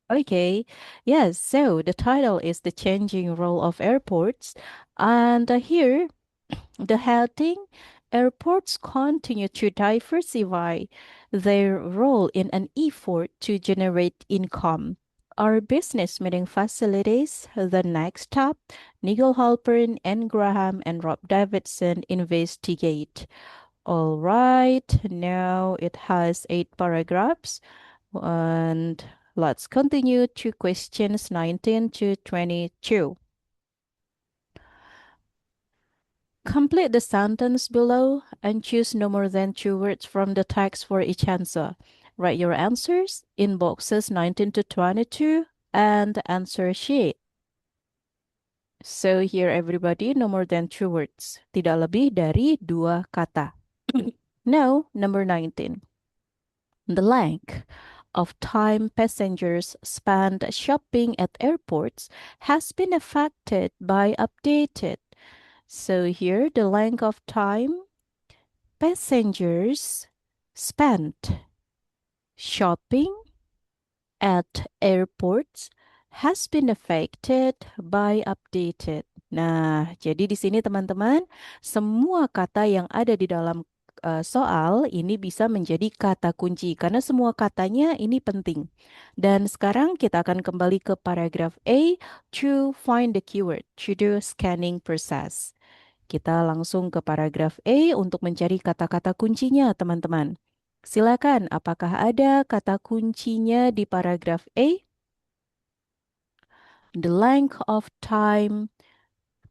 Okay, yes, so the title is The Changing Role of Airports. And here, the heading Airports continue to diversify their role in an effort to generate income. Are business meeting facilities the next stop? Nigel Halpern, Anne Graham, and Rob Davidson investigate. All right, now it has 8 paragraphs. And let's continue to questions 19 to 22. Complete the sentence below and choose no more than 2 words from the text for each answer. Write your answers in boxes 19 to 22 and answer sheet. So here everybody, no more than 2 words. Tidak lebih dari 2 kata. Now, number 19. The length of time passengers spend shopping at airports has been affected by updated. So here, the length of time passengers spent shopping at airports has been affected by updated. Nah, jadi di sini teman-teman, semua kata yang ada di dalam soal ini bisa menjadi kata kunci karena semua katanya ini penting. Dan sekarang kita akan kembali ke paragraf A to find the keyword to do scanning process. Kita langsung ke paragraf A untuk mencari kata-kata kuncinya, teman-teman. Silakan, apakah ada kata kuncinya di paragraf A? The length of time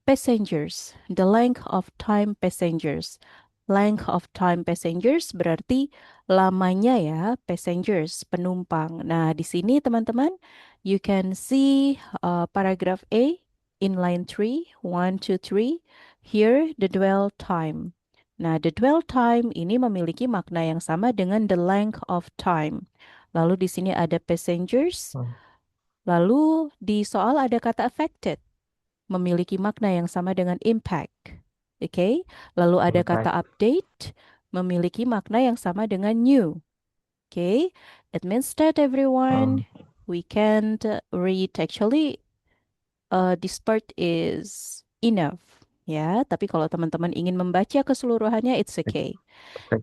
passengers. The length of time passengers. Length of time passengers berarti lamanya ya, passengers, penumpang. Nah, di sini teman-teman, you can see paragraph A in line 3, 1, 2, 3. Here, the dwell time. Nah, the dwell time ini memiliki makna yang sama dengan the length of time. Lalu di sini ada passengers. Hmm. Lalu di soal ada kata affected memiliki makna yang sama dengan impact. Oke, okay? Lalu ada kata Impact. update memiliki makna yang sama dengan new. Oke, okay? It means that everyone Hmm. we can read actually this part is enough. Ya, tapi kalau teman-teman ingin membaca keseluruhannya, it's okay.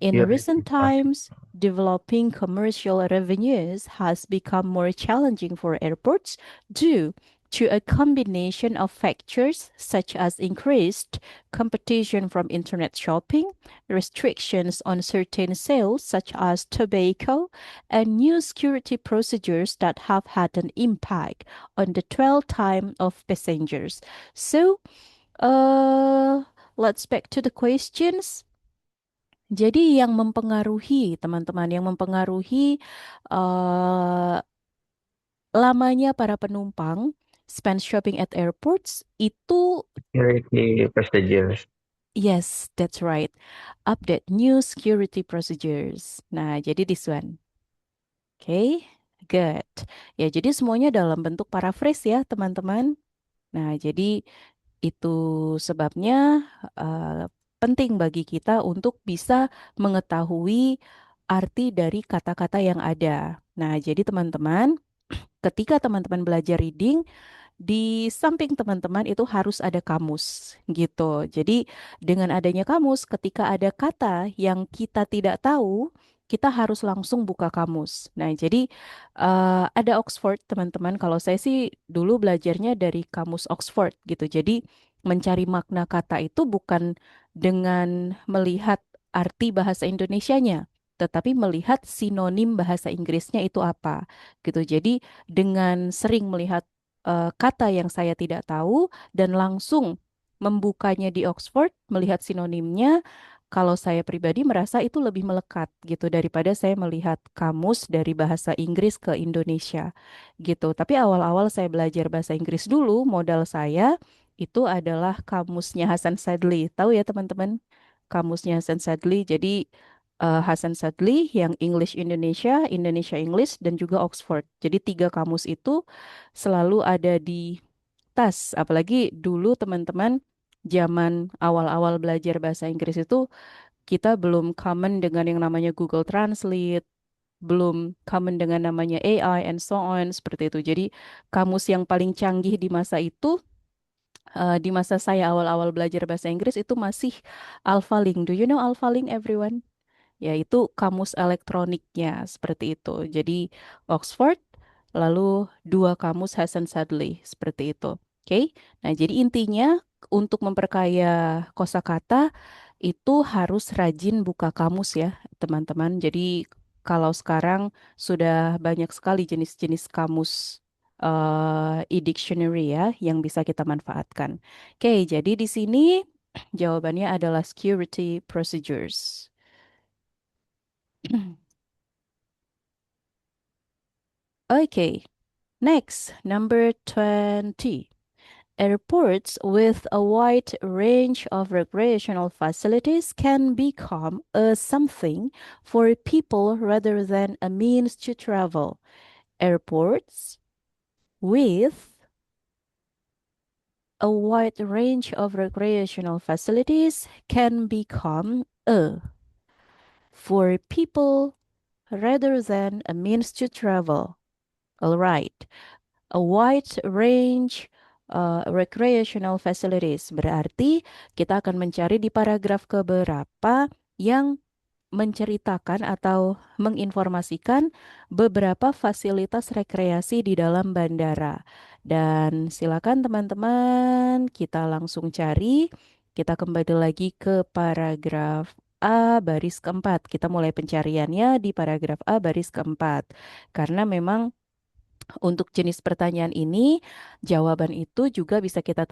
In Security recent first. times, developing commercial revenues has become more challenging for airports due to a combination of factors such as increased competition from internet shopping, restrictions on certain sales such as tobacco, and new security procedures that have had an impact on the dwell time of passengers. So, uh, let's back to the questions. Jadi yang mempengaruhi teman-teman, yang mempengaruhi eh, lamanya para penumpang spend shopping at airports itu, Security procedures. yes, that's right. Update new security procedures. Nah, jadi this one. Okay, good. Ya, jadi semuanya dalam bentuk paraphrase ya, teman-teman. Nah, jadi itu sebabnya eh, penting bagi kita untuk bisa mengetahui arti dari kata-kata yang ada. Nah, jadi teman-teman, ketika teman-teman belajar reading, di samping teman-teman itu harus ada kamus gitu. Jadi dengan adanya kamus, ketika ada kata yang kita tidak tahu, kita harus langsung buka kamus. Nah, jadi ada Oxford teman-teman. Kalau saya sih dulu belajarnya dari kamus Oxford gitu. Jadi mencari makna kata itu bukan dengan melihat arti bahasa Indonesianya, tetapi melihat sinonim bahasa Inggrisnya itu apa gitu. Jadi dengan sering melihat kata yang saya tidak tahu dan langsung membukanya di Oxford, melihat sinonimnya, kalau saya pribadi merasa itu lebih melekat gitu daripada saya melihat kamus dari bahasa Inggris ke Indonesia gitu. Tapi awal-awal saya belajar bahasa Inggris dulu, modal saya itu adalah kamusnya Hasan Sadli. Tahu ya teman-teman? Kamusnya Hasan Sadli. Jadi Hasan Sadli yang English Indonesia, Indonesia English, dan juga Oxford. Jadi 3 kamus itu selalu ada di tas. Apalagi dulu teman-teman zaman awal-awal belajar bahasa Inggris itu kita belum common dengan yang namanya Google Translate. belum common dengan namanya AI and so on seperti itu. Jadi kamus yang paling canggih di masa itu, di masa saya awal-awal belajar bahasa Inggris itu masih AlphaLink. Do you know AlphaLink, everyone? Yaitu kamus elektroniknya seperti itu. Jadi Oxford, lalu dua kamus Hasan Sadli seperti itu. Oke. Nah, jadi intinya untuk memperkaya kosakata itu harus rajin buka kamus ya, teman-teman. Jadi kalau sekarang sudah banyak sekali jenis-jenis kamus e-dictionary ya yang bisa kita manfaatkan. Oke, jadi di sini jawabannya adalah security procedures. Okay, next, number 20. Airports with a wide range of recreational facilities can become a something for people rather than a means to travel. Airports with a wide range of recreational facilities can become a for people rather than a means to travel. All right. A wide range recreational facilities. Berarti kita akan mencari di paragraf keberapa yang menceritakan atau menginformasikan beberapa fasilitas rekreasi di dalam bandara. Dan silakan teman-teman, kita langsung cari. Kita kembali lagi ke paragraf A baris keempat. Kita mulai pencariannya di paragraf A baris keempat. Karena memang untuk jenis pertanyaan ini, jawaban itu juga bisa kita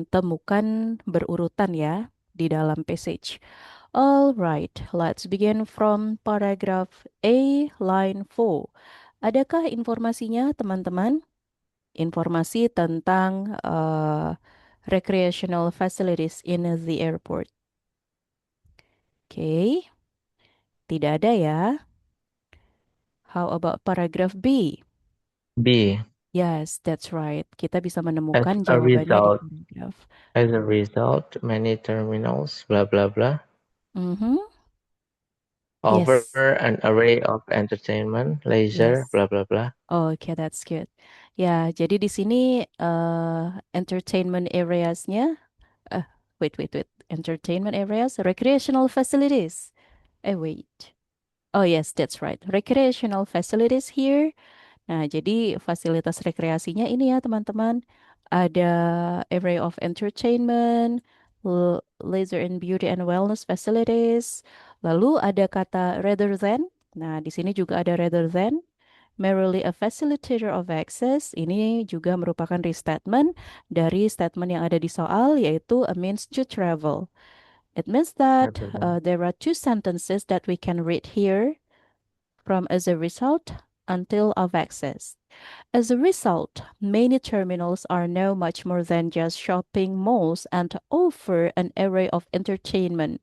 temukan berurutan ya di dalam passage. Alright, let's begin from paragraph A, line 4. Adakah informasinya, teman-teman? Informasi tentang recreational facilities in the airport. Oke, tidak ada ya. How about paragraph B? B. Yes, that's right. Kita bisa As menemukan a jawabannya di result, paragraf. as a result, many terminals, blah blah blah, Mhm. offer Yes, an array of entertainment, leisure, yes. blah blah blah. Okay, that's good. Ya, jadi di sini entertainment areas-nya, eh, wait. Entertainment areas, recreational facilities. Wait. Oh yes, that's right. Recreational facilities here. Nah, jadi fasilitas rekreasinya ini ya teman-teman. Ada area of entertainment, leisure and beauty and wellness facilities. Lalu ada kata rather than. Nah, di sini juga ada rather than. Merely a facilitator of access. Ini juga merupakan restatement dari statement yang ada di soal, yaitu a means to travel. It means Blah, that blah, blah. there are two sentences that we can read here from as a result until of access. As a result, many terminals are now much more than just shopping malls and offer an array of entertainment,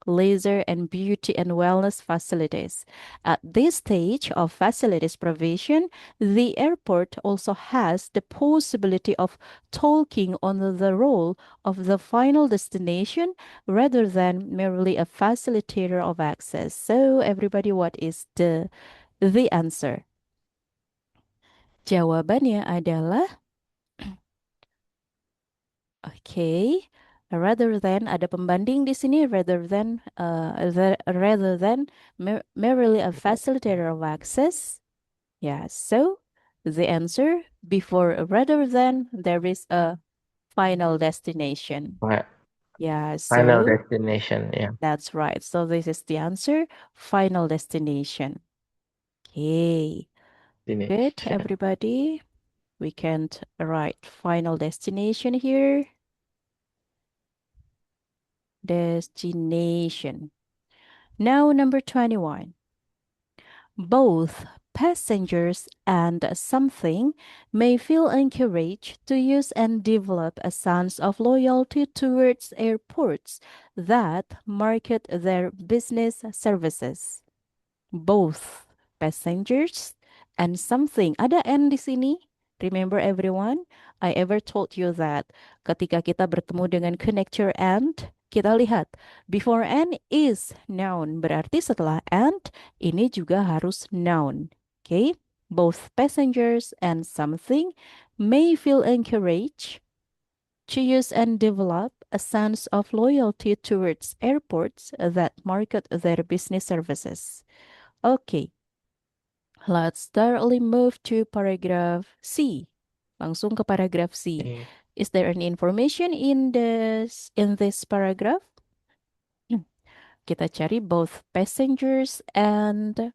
leisure, and beauty and wellness facilities. At this stage of facilities provision, the airport also has the possibility of talking on the role of the final destination rather than merely a facilitator of access. So, everybody, what is the answer? Jawabannya adalah okay. Rather than ada pembanding di sini rather than merely a facilitator of access. Yeah, so the answer before rather than there is a final destination. Fi- Yeah, Final so destination, yeah, that's right. So this is the answer, final destination. Okay, good, destination. everybody. We can't write final destination here. Destination. Now, number 21. Both passengers and something may feel encouraged to use and develop a sense of loyalty towards airports that market their business services. Both passengers and something. Ada N di sini. Remember everyone, I ever told you that ketika kita bertemu dengan connector and, Kita lihat, before and is noun. Berarti setelah and, ini juga harus noun. Oke, both passengers and something may feel encouraged to use and develop a sense of loyalty towards airports that market their business services. Okay, let's directly move to paragraph C. Langsung ke paragraph C. Okay. Is there any information in this paragraph? Kita cari both passengers and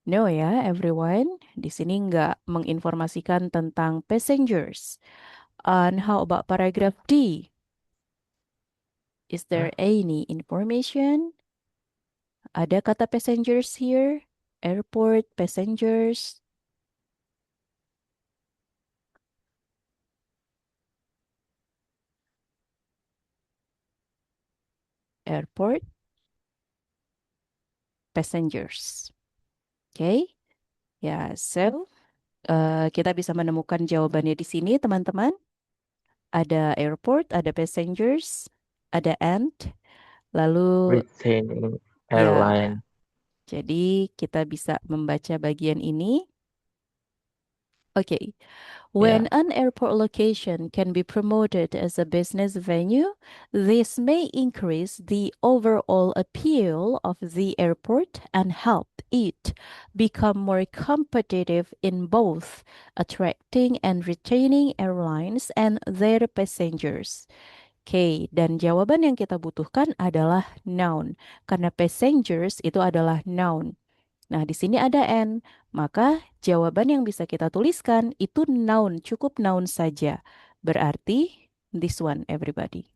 no ya, everyone. Di sini nggak menginformasikan tentang passengers. And how about paragraph D? Is there Huh? any information? Ada kata passengers here? Airport, passengers, airport, passengers. Okay? Ya, so kita bisa menemukan jawabannya di sini, teman-teman. Ada airport, ada passengers, ada and, lalu Retaining ya, airline. jadi kita bisa membaca bagian ini. Oke, Yeah. when an airport location can be promoted as a business venue, this may increase the overall appeal of the airport and help it become more competitive in both attracting and retaining airlines and their passengers. Oke, dan jawaban yang kita butuhkan adalah noun, karena passengers itu adalah noun. Nah, di sini ada N. Maka jawaban yang bisa kita tuliskan itu noun, cukup noun saja. Berarti this one everybody.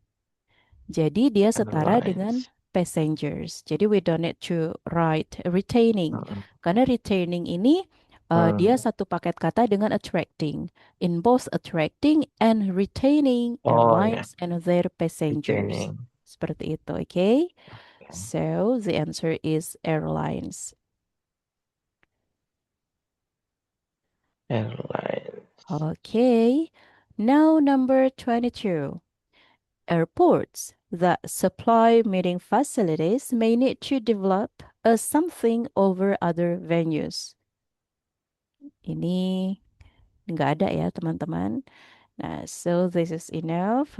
Jadi dia setara dengan Airlines. passengers. Jadi we don't need to write retaining. Uh-uh. Karena retaining ini dia Hmm. satu paket kata dengan attracting. In both attracting and retaining Oh yeah. airlines and their passengers. Retaining. Seperti itu, oke? Okay? Okay. So the answer is airlines. Airline. Okay. Now number 22. Airports that supply meeting facilities may need to develop a something over other venues. Ini nggak ada ya teman-teman. Nah, so this is enough.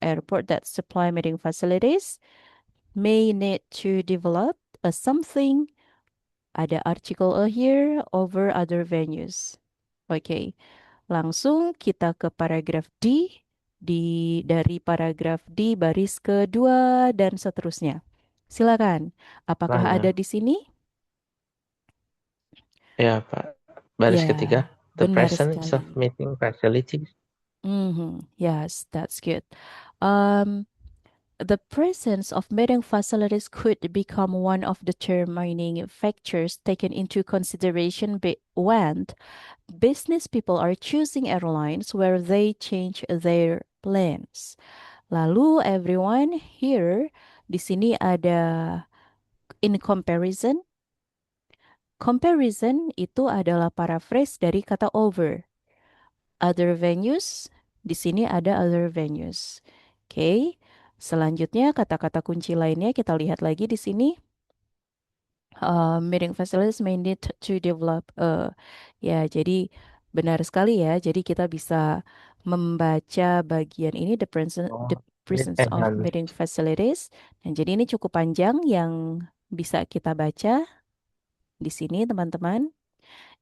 Airport that supply meeting facilities may need to develop a something. Ada article here over other venues. Oke. Okay. Langsung kita ke paragraf D. Dari paragraf D baris kedua dan seterusnya. Silakan. Apakah ada Mana? di sini? Ya, Pak. Baris ketiga. Ya, The benar presence of sekali. meeting facilities. Yes, that's good. Um, the presence of meeting facilities could become one of the determining factors taken into consideration when business people are choosing airlines where they change their plans. Lalu everyone here di sini ada in comparison. Comparison itu adalah paraphrase dari kata over. Other venues, di sini ada other venues. Oke. Selanjutnya kata-kata kunci lainnya kita lihat lagi di sini. Meeting facilities may need to develop. Ya, jadi benar sekali ya. Jadi kita bisa membaca bagian ini the Oh, it presence of meeting enhanced. facilities. Dan jadi ini cukup panjang yang bisa kita baca di sini teman-teman.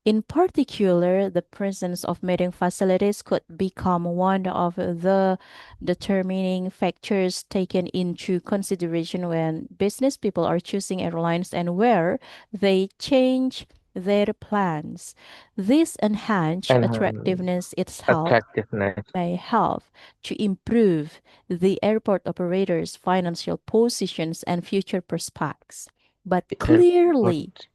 In particular, the presence of meeting facilities could become one of the determining factors taken into consideration when business people are choosing airlines and where they change their plans. This enhanced Enhanced. attractiveness itself Attractiveness. may help to improve the airport operators' financial positions and future prospects. But The clearly, airport.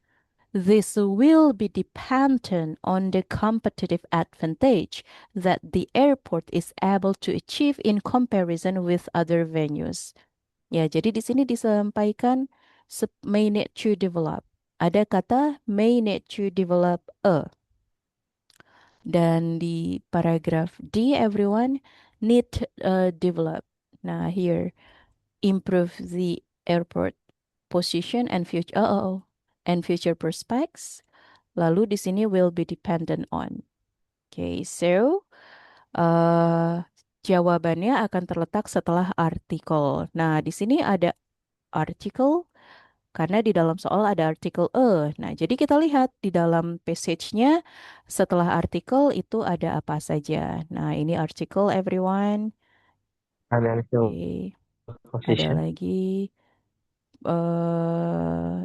this will be dependent on the competitive advantage that the airport is able to achieve in comparison with other venues. Ya, jadi di sini disampaikan may need to develop. Ada kata may need to develop a. Dan di paragraf D, everyone need develop. Nah, here improve the airport position and future and future prospects. Lalu di sini will be dependent on. Okay, so uh, jawabannya akan terletak setelah artikel. Nah, di sini ada artikel karena di dalam soal ada artikel e. Nah, jadi kita lihat di dalam passage-nya setelah artikel itu ada apa saja. Nah, ini artikel everyone. Financial Oke, ada position. lagi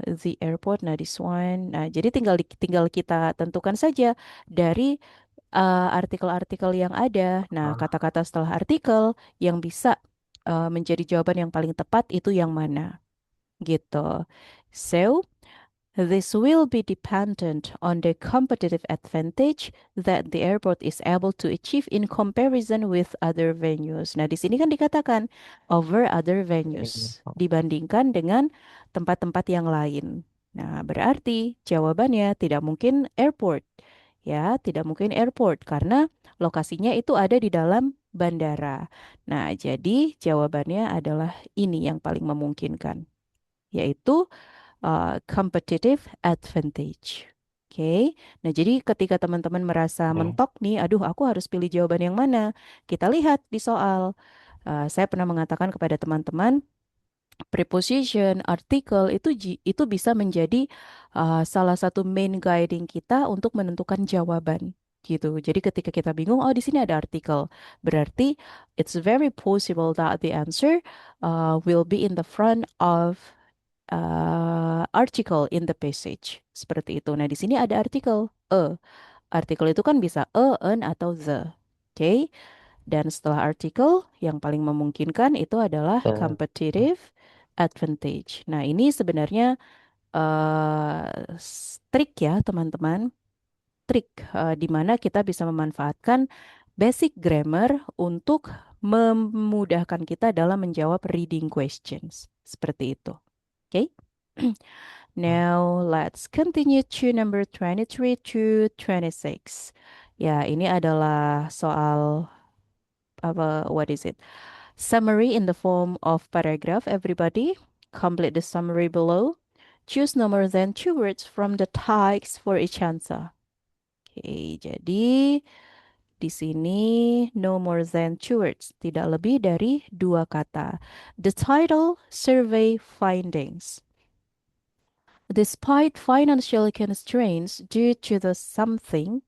the airport. Nah, this one. Nah, jadi tinggal kita tentukan saja dari artikel-artikel yang ada. Nah, Uh, kata-kata setelah artikel yang bisa menjadi jawaban yang paling tepat itu yang mana, gitu. So, this will be dependent on the competitive advantage that the airport is able to achieve in comparison with other venues. Nah, di sini kan dikatakan over other venues, dibandingkan dengan tempat-tempat yang lain. Nah, berarti jawabannya tidak mungkin airport. Ya, tidak mungkin airport karena lokasinya itu ada di dalam bandara. Nah, jadi jawabannya adalah ini yang paling memungkinkan, yaitu competitive advantage. Oke, nah jadi ketika teman-teman merasa okay. mentok nih, aduh aku harus pilih jawaban yang mana? Kita lihat di soal. Saya pernah mengatakan kepada teman-teman, preposition, artikel itu bisa menjadi salah satu main guiding kita untuk menentukan jawaban. Gitu. Jadi ketika kita bingung, oh di sini ada artikel, berarti it's very possible that the answer will be in the front of article in the passage. Seperti itu. Nah, di sini ada artikel a. Artikel itu kan bisa a, an, atau the. Oke. Dan setelah artikel, yang paling memungkinkan itu adalah The competitive advantage. Nah, ini sebenarnya trik ya, teman-teman. Trik di mana kita bisa memanfaatkan basic grammar untuk memudahkan kita dalam menjawab reading questions. Seperti itu. Oke. Now let's continue to number 23 to 26. Ya, ini adalah soal apa, what is it? Summary in the form of paragraph, everybody. Complete the summary below. Choose no more than two words from the text for each answer. Oke, jadi di sini no more than two words, tidak lebih dari dua kata. The title, survey findings. Despite financial constraints due to the something,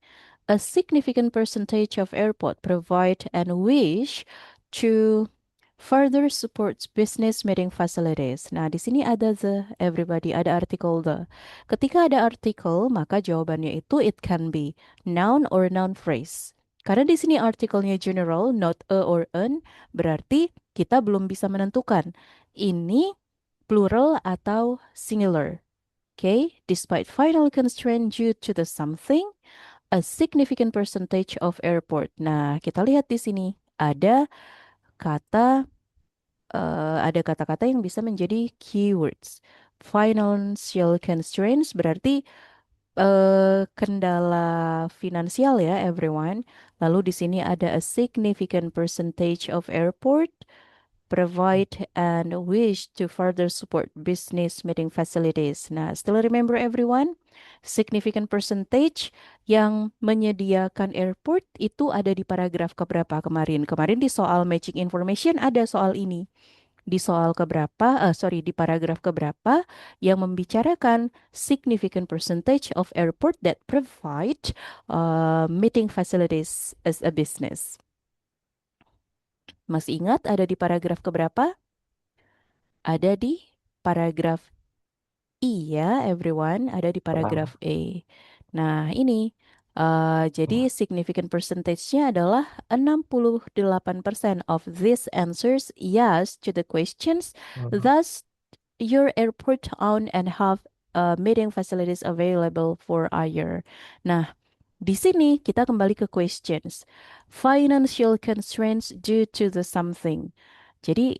a significant percentage of airport provide and wish to further supports business meeting facilities. Nah, di sini ada the, everybody, ada artikel the. Ketika ada artikel, maka jawabannya itu it can be noun or noun phrase. Karena di sini artikelnya general, not a or an, berarti kita belum bisa menentukan ini plural atau singular. Okay, despite final constraint due to the something, a significant percentage of airport. Nah, kita lihat di sini ada kata ada kata-kata yang bisa menjadi keywords. Financial constraints berarti kendala finansial ya, everyone. Lalu di sini ada a significant percentage of airport provide and wish to further support business meeting facilities. Nah, still remember everyone, significant percentage yang menyediakan airport itu ada di paragraf keberapa kemarin? Kemarin di soal matching information ada soal ini. Di soal keberapa, sorry, di paragraf keberapa yang membicarakan significant percentage of airport that provide meeting facilities as a business. Masih ingat ada di paragraf keberapa? Ada di paragraf I ya, everyone. Ada di uh, paragraf E. Nah, ini. Jadi significant percentage-nya adalah 68% of these answers yes to the questions. Thus, your airport own and have meeting facilities available for hire. Nah, di sini kita kembali ke questions. Financial constraints due to the something. Jadi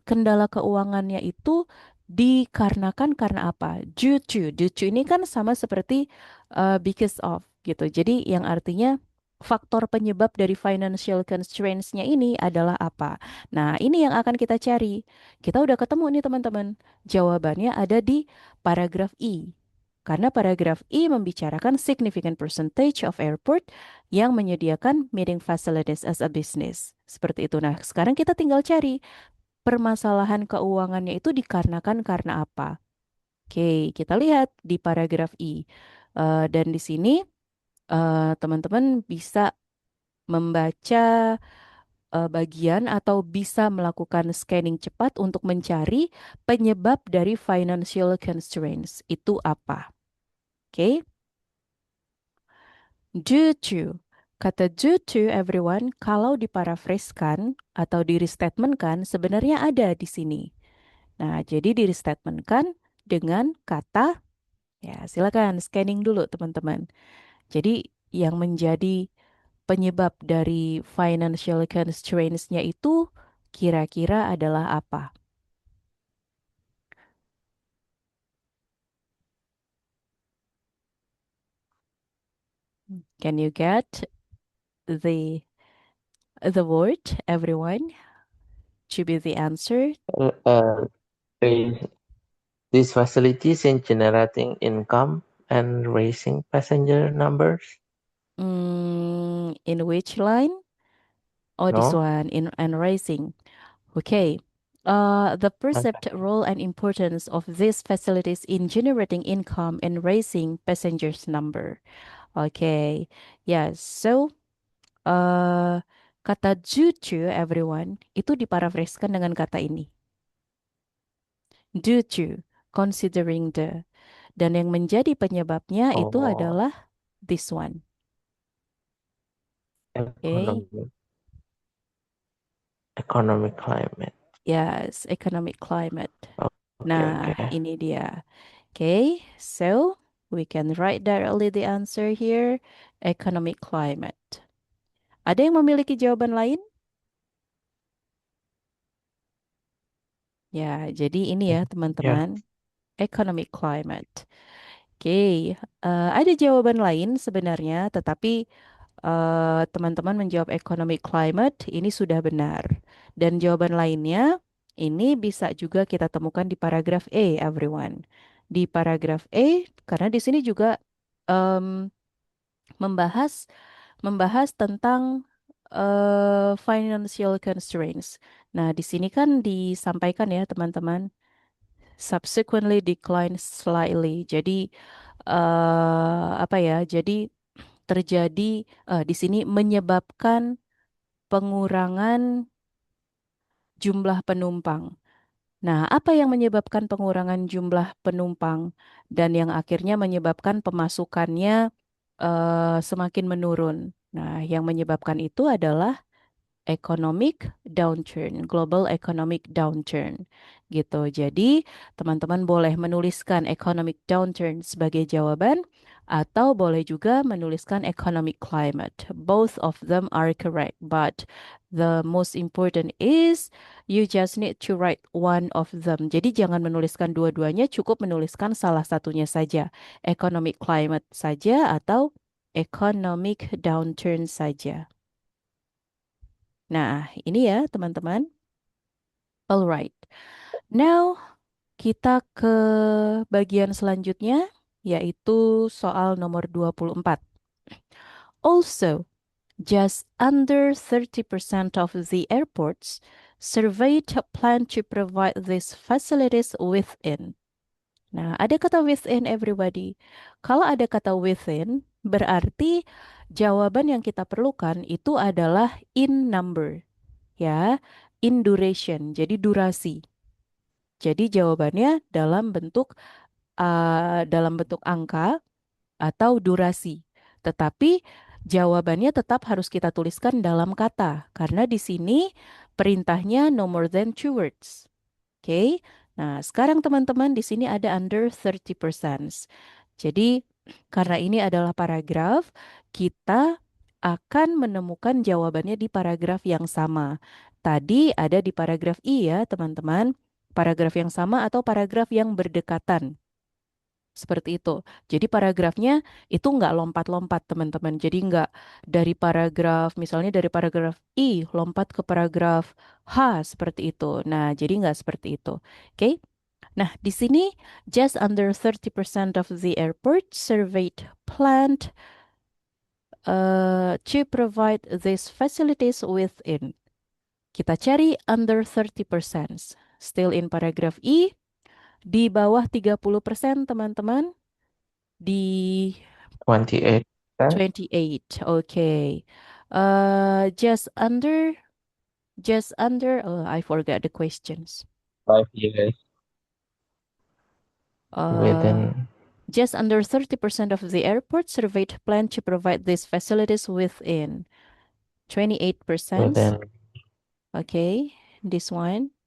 kendala keuangannya itu dikarenakan karena apa? Due to. Due to ini kan sama seperti because of gitu. Jadi yang artinya faktor penyebab dari financial constraints-nya ini adalah apa? Nah, ini yang akan kita cari. Kita udah ketemu nih teman-teman. Jawabannya ada di paragraf I. Karena paragraf I membicarakan significant percentage of airport yang menyediakan meeting facilities as a business. Seperti itu. Nah, sekarang kita tinggal cari permasalahan keuangannya itu dikarenakan karena apa. Oke, kita lihat di paragraf I. Dan di sini teman-teman bisa membaca bagian atau bisa melakukan scanning cepat untuk mencari penyebab dari financial constraints. Itu apa? Oke, due to. Kata due to everyone, kalau diparafraskan atau di restatementkan, sebenarnya ada di sini. Nah, jadi di restatementkan dengan kata, ya silakan scanning dulu teman-teman. Jadi yang menjadi penyebab dari financial constraints-nya itu kira-kira adalah apa? Can you get the the word, everyone, to be the answer? Uh, uh, is these facilities in generating income and raising passenger numbers? In which line? Oh, this No? one in and raising. Okay. The perceived Okay. role and importance of these facilities in generating income and raising passengers number. Okay. Yes. So, kata due to everyone itu diparafraskan dengan kata ini. Due to, considering the. Dan yang menjadi penyebabnya itu Oh, adalah this one. Okay. economic economic climate. Yes, economic climate. Okay, Nah, okay. ini dia. Okay, so we can write directly the answer here, economic climate. Ada yang memiliki jawaban lain? Ya, jadi ini ya Yeah. teman-teman, economic climate. Oke, ada jawaban lain sebenarnya, tetapi teman-teman menjawab economic climate ini sudah benar. Dan jawaban lainnya ini bisa juga kita temukan di paragraf A, everyone. Di paragraf A, karena di sini juga em, membahas membahas tentang financial constraints. Nah, di sini kan disampaikan ya teman-teman, subsequently decline slightly. Jadi apa ya? Jadi terjadi di sini menyebabkan pengurangan jumlah penumpang. Nah, apa yang menyebabkan pengurangan jumlah penumpang dan yang akhirnya menyebabkan pemasukannya semakin menurun? Nah, yang menyebabkan itu adalah economic downturn, global economic downturn gitu. Jadi, teman-teman boleh menuliskan economic downturn sebagai jawaban atau boleh juga menuliskan economic climate. Both of them are correct, but the most important is you just need to write one of them. Jadi jangan menuliskan dua-duanya, cukup menuliskan salah satunya saja. Economic climate saja atau economic downturn saja. Nah, ini ya teman-teman. Alright. Now, kita ke bagian selanjutnya, yaitu soal nomor 24. Also, just under 30% of the airports surveyed plan to provide these facilities within. Nah, ada kata within everybody. Kalau ada kata within, berarti jawaban yang kita perlukan itu adalah in number, ya, in duration, jadi durasi. Jadi jawabannya dalam bentuk angka atau durasi. Tetapi jawabannya tetap harus kita tuliskan dalam kata karena di sini perintahnya no more than two words. Oke. Nah, sekarang teman-teman di sini ada under 30%. Jadi karena ini adalah paragraf, kita akan menemukan jawabannya di paragraf yang sama. Tadi ada di paragraf I ya, teman-teman. Paragraf yang sama atau paragraf yang berdekatan. Seperti itu. Jadi paragrafnya itu nggak lompat-lompat, teman-teman. Jadi nggak dari paragraf, misalnya dari paragraf I lompat ke paragraf H seperti itu. Nah, jadi nggak seperti itu. Oke? Nah, di sini just under 30% of the airport surveyed planned to provide these facilities within. Kita cari under 30%. Still in paragraph E, di bawah 30%, teman-teman. Di 28%, 28. Okay. Just under, oh, I forgot the questions. 5 years Uh, within, just under 30% of the airport surveyed plan to provide these facilities within 28%. within Okay, this one.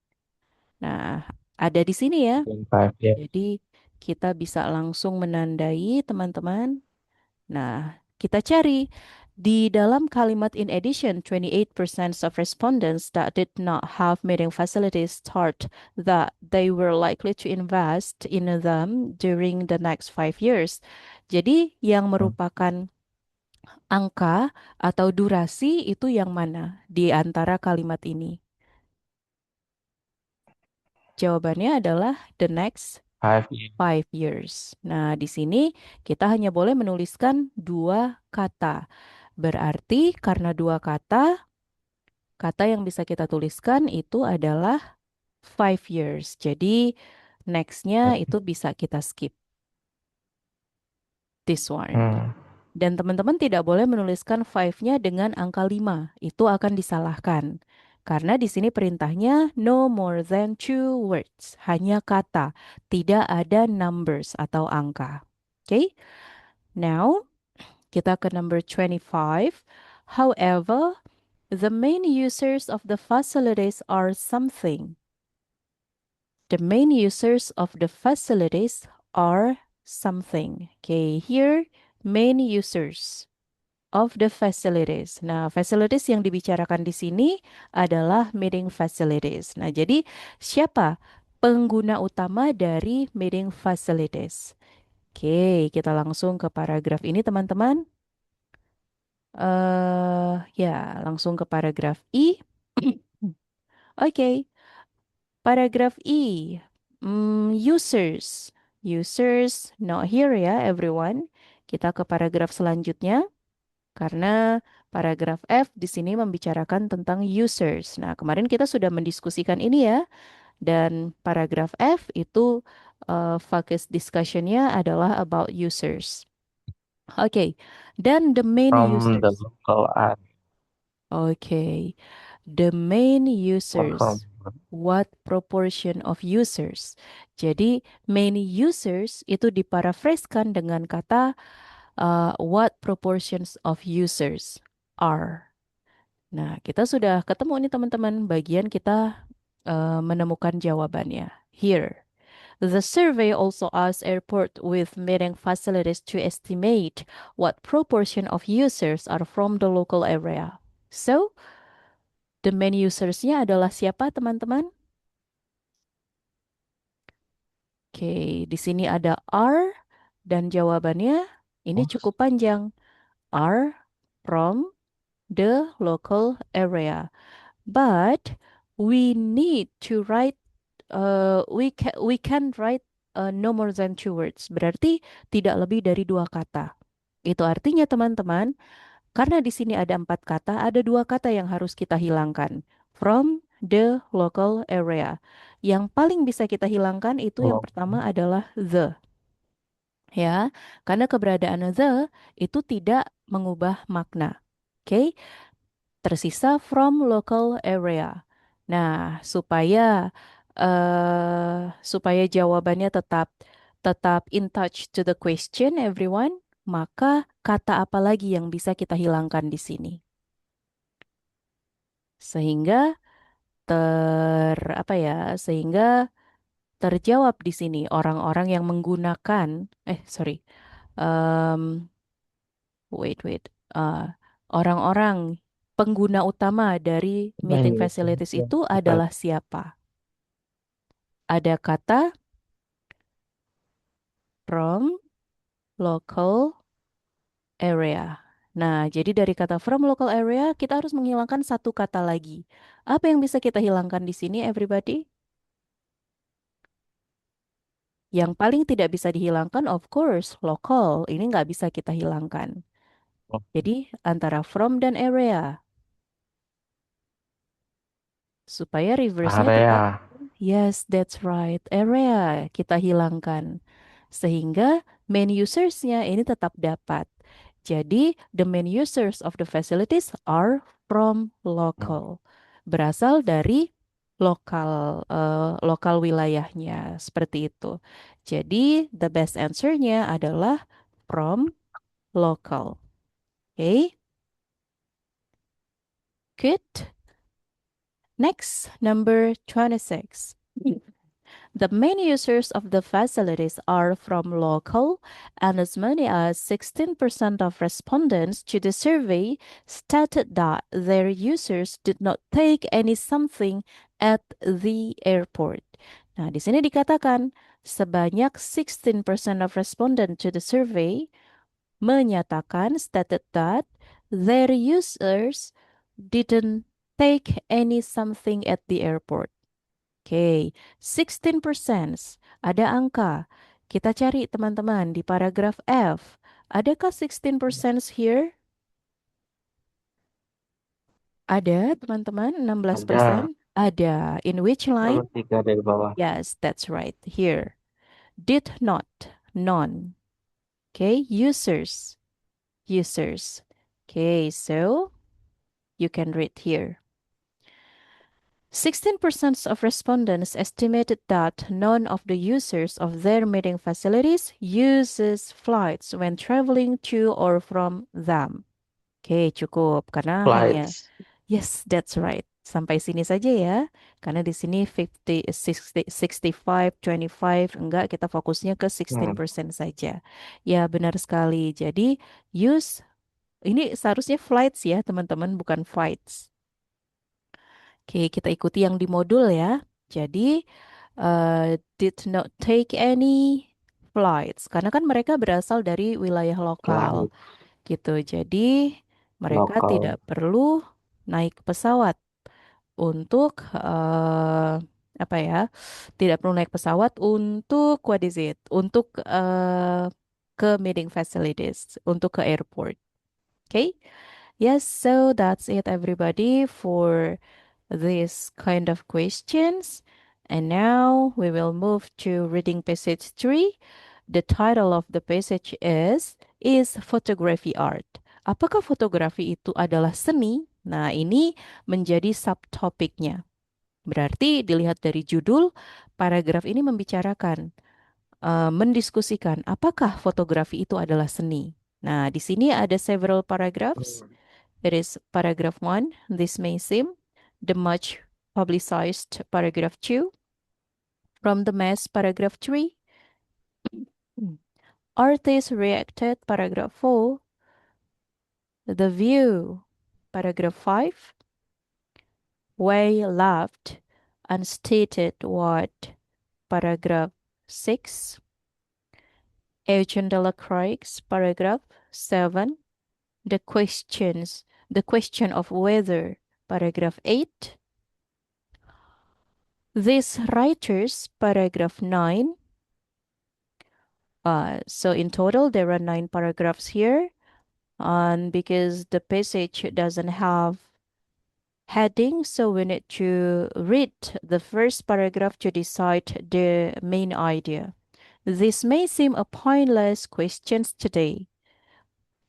Nah, ada di sini ya. within 5 years. Jadi kita bisa langsung menandai teman-teman. Nah, kita cari di dalam kalimat in addition, 28% of respondents that did not have meeting facilities thought that they were likely to invest in them during the next 5 years. Jadi yang merupakan angka atau durasi itu yang mana di antara kalimat ini? Jawabannya adalah the next 5 years. 5 years. Nah, di sini kita hanya boleh menuliskan dua kata. Berarti karena dua kata, kata yang bisa kita tuliskan itu adalah 5 years. Jadi next-nya itu bisa kita skip. This one. Hmm. Dan teman-teman tidak boleh menuliskan 5-nya dengan angka 5. Itu akan disalahkan. Karena di sini perintahnya no more than two words. Hanya kata. Tidak ada numbers atau angka. Oke? Now, kita ke number 25. However, the main users of the facilities are something. The main users of the facilities are something. Okay, here main users of the facilities. Nah, facilities yang dibicarakan di sini adalah meeting facilities. Nah, jadi siapa pengguna utama dari meeting facilities? Oke, kita langsung ke paragraf ini, teman-teman. Ya, langsung ke paragraf I. Oke, paragraf I. Users. Users, not here ya, everyone. Kita ke paragraf selanjutnya. Karena paragraf F di sini membicarakan tentang users. Nah, kemarin kita sudah mendiskusikan ini ya. Dan paragraf F itu focus discussion-nya adalah about users. Oke, dan the main From the users. local art Okay. The main or from users. What proportion of users? Jadi, main users itu diparafraskan dengan kata what proportions of users are. Nah, kita sudah ketemu nih teman-teman, bagian kita menemukan jawabannya. Here. The survey also asked airport with meeting facilities to estimate what proportion of users are from the local area. So, the main usersnya adalah siapa, teman-teman? Oke, di sini ada are dan jawabannya ini host. cukup panjang. Are from the local area. But we need to write we can write no more than two words. Berarti tidak lebih dari dua kata. Itu artinya teman-teman, karena di sini ada empat kata, ada dua kata yang harus kita hilangkan. From the local area. Yang paling bisa kita hilangkan itu yang Local. pertama adalah the. Ya, karena keberadaan the itu tidak mengubah makna. Oke, tersisa from local area. Nah, supaya jawabannya tetap tetap in touch to the question everyone, maka kata apa lagi yang bisa kita hilangkan di sini? Sehingga apa ya? Sehingga terjawab di sini orang-orang yang menggunakan sorry. Um, wait. Uh, Orang-orang pengguna utama dari meeting Many users. facilities itu adalah siapa? Ada kata from local area. Nah, jadi dari kata from local area, kita harus menghilangkan satu kata lagi. Apa yang bisa kita hilangkan di sini, everybody? Yang paling tidak bisa dihilangkan, of course, local. Ini nggak bisa kita hilangkan. Jadi, antara from dan area. Supaya reverse-nya tetap, Area. yes, that's right, area kita hilangkan. Sehingga main users-nya ini tetap dapat. Jadi, the main users of the facilities are from Hmm. local. Berasal dari lokal wilayahnya, seperti itu. Jadi, the best answer-nya adalah from local. Okay, good. Next, number 26. The main users of the facilities are from local, and as many as 16% of respondents to the survey stated that their users did not take any something at the airport. Nah, di sini dikatakan sebanyak 16% of respondents to the survey menyatakan stated that their users didn't take any something at the airport. Oke, 16%. Ada angka. Kita cari teman-teman di paragraf F. Adakah 16% here? Ada teman-teman, Ada 16%. Ada. In which line? nomor 3 dari bawah. Yes, that's right. Here. Did not. None. Okay, users. Users. Okay, so you can read here. 16% of respondents estimated that none of the users of their meeting facilities uses flights when traveling to or from them. Oke, cukup karena hanya Flights. yes, that's right. Sampai sini saja ya. Karena di sini 50 60 65 25 enggak kita fokusnya ke Hmm. 16% saja. Ya, benar sekali. Jadi use ini seharusnya flights ya, teman-teman, bukan fights. Oke, kita ikuti yang di modul ya. Jadi, did not take any flights. Karena kan mereka berasal dari wilayah lokal Flight. gitu. Jadi, mereka Local. tidak perlu naik pesawat untuk, apa ya, tidak perlu naik pesawat untuk, what is it? Untuk ke meeting facilities, untuk ke airport. Oke? Yes, so that's it everybody for this kind of questions. And now we will move to reading passage 3. The title of the passage is Photography Art. Apakah fotografi itu adalah seni? Nah, ini menjadi subtopiknya. Berarti dilihat dari judul, paragraf ini membicarakan, mendiskusikan apakah fotografi itu adalah seni. Nah, di sini ada several paragraphs. Hmm. It is paragraph 1. This may seem the much publicized paragraph 2. From the mass paragraph 3. Hmm. Artists reacted paragraph 4. The view paragraph 5. Way laughed and stated what paragraph 6. Eugene Delacroix paragraph 7. The question of whether paragraph 8. These writers, paragraph 9. So in total, there are 9 paragraphs here. And because the passage doesn't have heading, so we need to read the first paragraph to decide the main idea. This may seem a pointless questions today.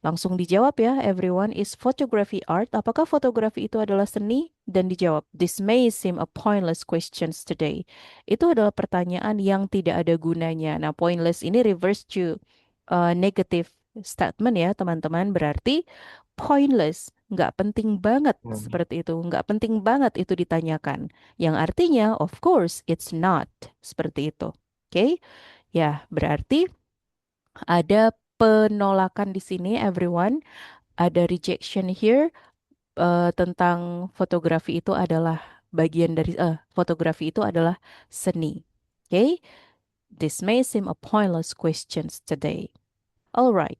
Langsung dijawab ya, everyone. Is photography art? Apakah fotografi itu adalah seni? Dan dijawab, this may seem a pointless questions today. Itu adalah pertanyaan yang tidak ada gunanya. Nah, pointless ini reverse to negative statement ya, teman-teman. Berarti pointless, nggak penting banget Hmm. seperti itu. Nggak penting banget itu ditanyakan. Yang artinya, of course, it's not. Seperti itu. Oke? Ya, berarti ada penolakan di sini, everyone. Ada rejection here, tentang fotografi itu adalah bagian dari fotografi itu adalah seni. Oke? This may seem a pointless questions today. All right,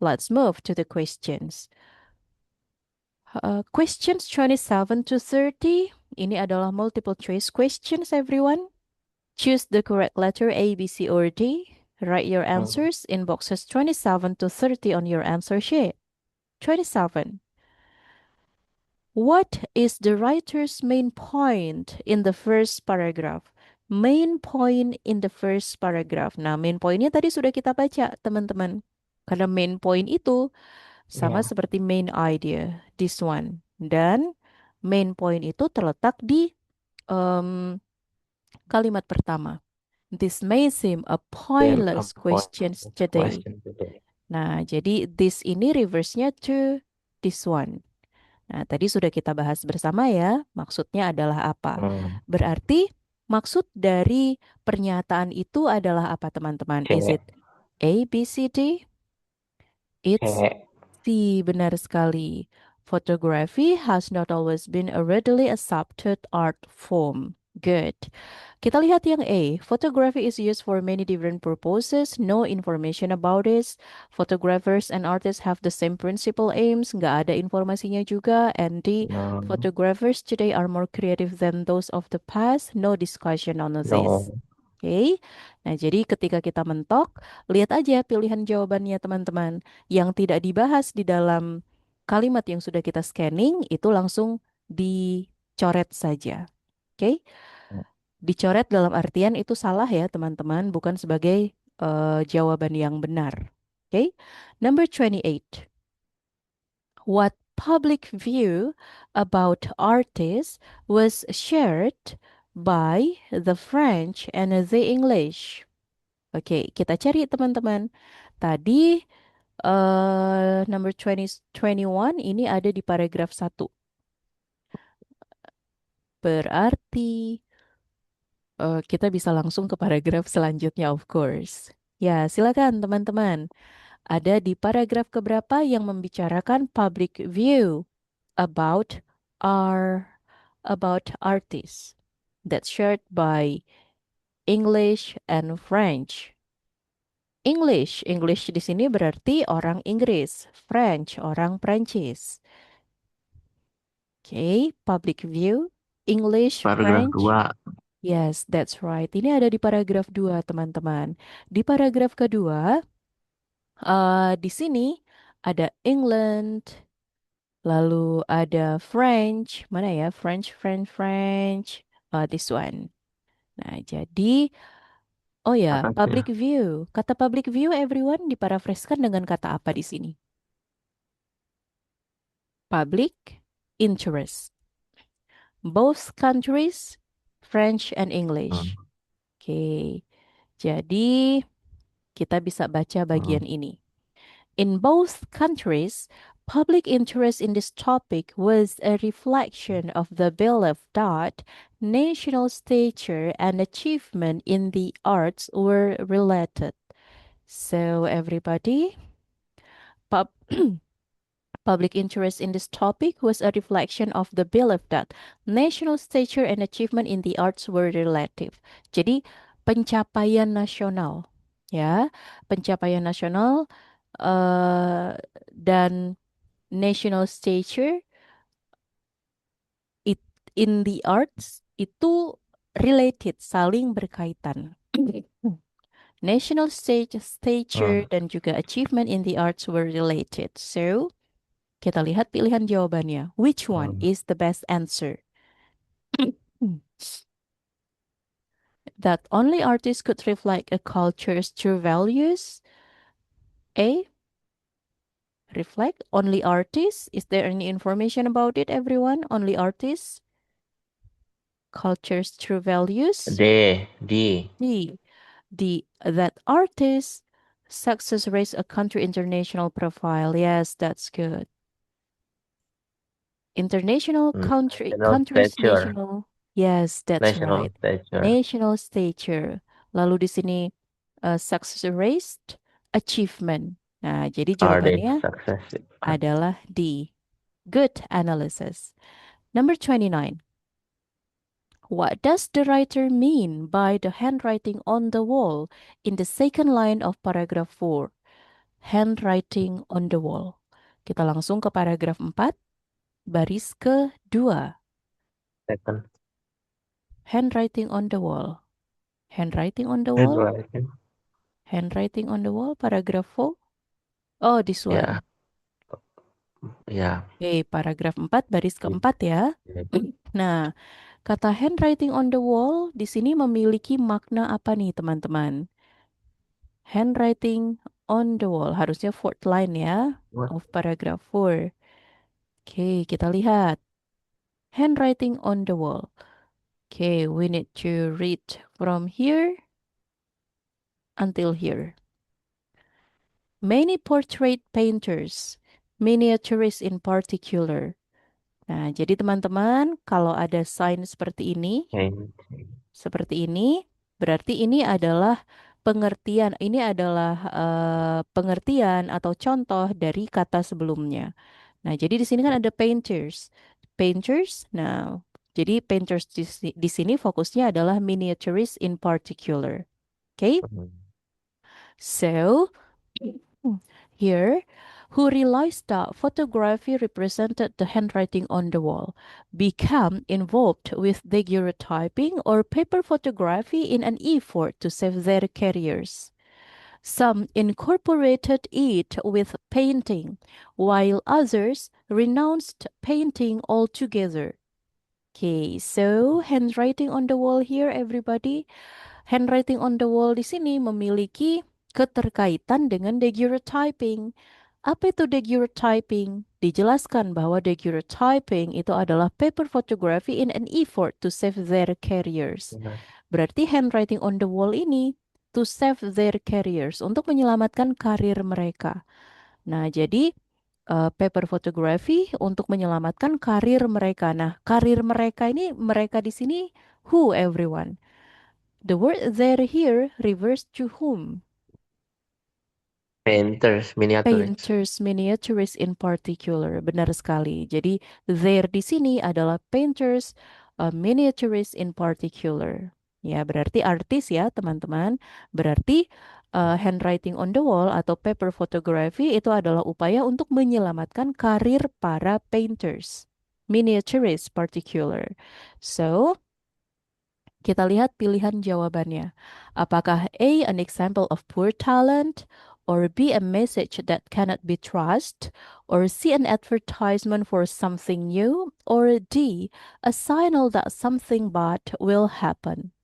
let's move to the questions. Questions 27 to 30. Ini adalah multiple choice questions, everyone. Choose the correct letter A, B, C, or D. Write your Hmm. answers in boxes 27 to 30 on your answer sheet. 27. What is the writer's main point in the first paragraph? Main point in the first paragraph. Nah, main pointnya tadi sudah kita baca, teman-teman. Karena main point itu sama Yeah. seperti main idea, this one. Dan main point itu terletak di em, kalimat pertama. This may seem a Then a pointless point questions of today. question today. Nah, jadi this ini reverse-nya to this one. Nah, tadi sudah kita bahas bersama ya, maksudnya adalah apa. Hmm. Berarti maksud dari pernyataan itu adalah apa, teman-teman? Is C. it A, B, C, D? It's C. C, benar sekali. Photography has not always been a readily accepted art form. Good. Kita lihat yang A. Photography is used for many different purposes. No information about it. Photographers and artists have the same principal aims. Nggak ada informasinya juga. And D. No. Photographers today are more creative than those of the past. No discussion on this. No. Oke. Nah, jadi ketika kita mentok, lihat aja pilihan jawabannya, teman-teman. Yang tidak dibahas di dalam kalimat yang sudah kita scanning, itu langsung dicoret saja. Oke. Dicoret dalam artian itu salah ya, teman-teman, bukan sebagai jawaban yang benar. Oke. Number 28. What public view about artists was shared by the French and the English? Oke, kita cari teman-teman. Tadi number 20, 21 ini ada di paragraf 1. Berarti kita bisa langsung ke paragraf selanjutnya, of course. Ya, silakan teman-teman. Ada di paragraf keberapa yang membicarakan public view about our about artists that's shared by English and French. English di sini berarti orang Inggris, French orang Prancis. Okay, public view, English, Paragraf French. 2. Yes, that's right. Ini ada di paragraf 2, teman-teman. Di paragraf kedua, di sini ada England, lalu ada French. Mana ya? French, French, French. This one. Nah, jadi, oh ya, public Atasnya. view. Kata public view, everyone diparafraskan dengan kata apa di sini? Public interest. Both countries, French and Hmm. English. Oke, jadi kita bisa baca Hmm. bagian ini. In both countries, public interest in this topic was a reflection of the belief that national stature and achievement in the arts were related. So, everybody, pub- public interest in this topic was a reflection of the belief that national stature and achievement in the arts were relative. Jadi, pencapaian nasional, ya, pencapaian nasional dan national stature it, in the arts itu related, saling berkaitan. National stature Hmm. dan juga achievement in the arts were related. So, kita lihat pilihan jawabannya. Which one Hmm. is the best answer? That only artists could reflect a culture's true values. A. Reflect only artists. Is there any information about it, everyone? Only artists? Culture's true values? D. D. D. That artists success raise a country international profile. Yes, that's good. International National countries stature. national. Yes, that's National right. stature. National stature. Lalu di sini success raised achievement. Nah, jadi Artist jawabannya success. adalah D. Good analysis. Number 29. What does the writer mean by the handwriting on the wall in the second line of paragraph 4? Handwriting on the wall. Kita langsung ke paragraf 4, baris kedua. Second. Handwriting on the wall. Handwriting on the wall. Handwriting. Handwriting on the wall, paragraph 4. Oh, this Yeah. one. Yeah. Oke, paragraf 4, baris Yeah. keempat ya. Nah, kata handwriting on the wall di sini memiliki makna apa nih, teman-teman? Handwriting on the wall. Harusnya fourth line ya, What? of paragraph 4. Oke, kita lihat. Handwriting on the wall. Okay, we need to read from here until here. Many portrait painters, miniaturists in particular. Nah, jadi teman-teman, kalau ada sign Painting. seperti ini, berarti ini adalah pengertian, ini adalah pengertian atau contoh dari kata sebelumnya. Nah, jadi di sini kan ada painters. Painters, nah, jadi painters di sini fokusnya adalah miniaturists in particular. Okay? So, here, who realized that photography represented the handwriting on the wall, become involved with daguerreotyping or paper photography in an effort to save their careers. Some incorporated it with painting, while others renounced painting altogether. Okay, so handwriting on the wall here, everybody. Handwriting on the wall di sini memiliki keterkaitan dengan daguerreotyping. Apa itu daguerreotyping? Dijelaskan bahwa daguerreotyping itu adalah paper photography in an effort to save their careers. Yeah. Berarti handwriting on the wall ini to save their careers, untuk menyelamatkan karir mereka. Nah, jadi paper photography untuk menyelamatkan karir mereka. Nah, karir mereka ini, mereka di sini who everyone. The word there here refers to whom? Painters, miniaturists. Painters, miniaturists in particular. Benar sekali. Jadi there di sini adalah painters, miniaturists in particular. Ya, berarti artis ya, teman-teman. Berarti handwriting on the wall atau paper photography itu adalah upaya untuk menyelamatkan karir para painters, miniaturists particular. So, kita lihat pilihan jawabannya. Apakah A, an example of poor talent, or B, a message that cannot be trusted, or C, an advertisement for something new, or D, a signal that something bad will happen.